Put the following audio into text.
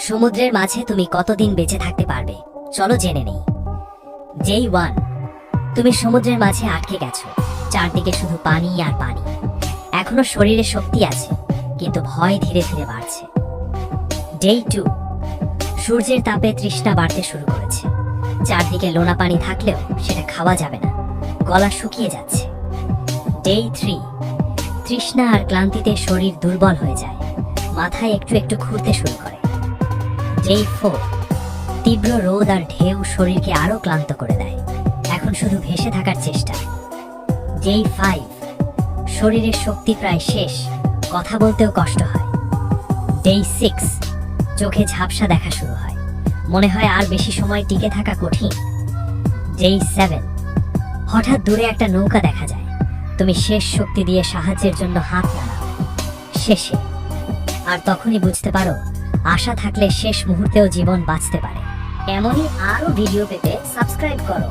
সমুদ্রের মাঝে তুমি কতদিন বেঁচে থাকতে পারবে? চলো জেনে নেই। যেই 1, তুমি সমুদ্রের মাঝে আটকে গেছো, চারদিকে শুধু পানি আর পানি। এখনো শরীরে শক্তি আছে, কিন্তু ভয় ধীরে ধীরে বাড়ছে। ডে 2, সূর্যের তাপে তৃষ্ণা বাড়তে শুরু করেছে। চারদিকে লোনা পানি থাকলেও সেটা খাওয়া যাবে না, গলা শুকিয়ে যাচ্ছে। ডে 3, তৃষ্ণা আর ক্লান্তিতে শরীর দুর্বল হয়ে যায়, মাথায় একটু একটু ঘুরতে শুরু করে। ডে 4, তীব্র রোদ আর ঢেউ শরীরকে আরো ক্লান্ত করে দেয়, এখন শুধু ভেসে থাকার চেষ্টা। ডে 5, শরীরের শক্তি প্রায় শেষ, কথা বলতেও কষ্ট হয়। ডে 6, চোখে ঝাপসা দেখা শুরু হয়, মনে হয় আর বেশি সময় টিকে থাকা কঠিন। ডে 7, হঠাৎ দূরে একটা নৌকা দেখা যায়, তুমি শেষ শক্তি দিয়ে সাহায্যের জন্য হাত নাড়াও। শেষে আর তখনই বুঝতে পারো, আশা থাকলে শেষ মুহূর্তেও জীবন বাঁচতে পারে। এমনই আরো ভিডিও পেতে সাবস্ক্রাইব করো।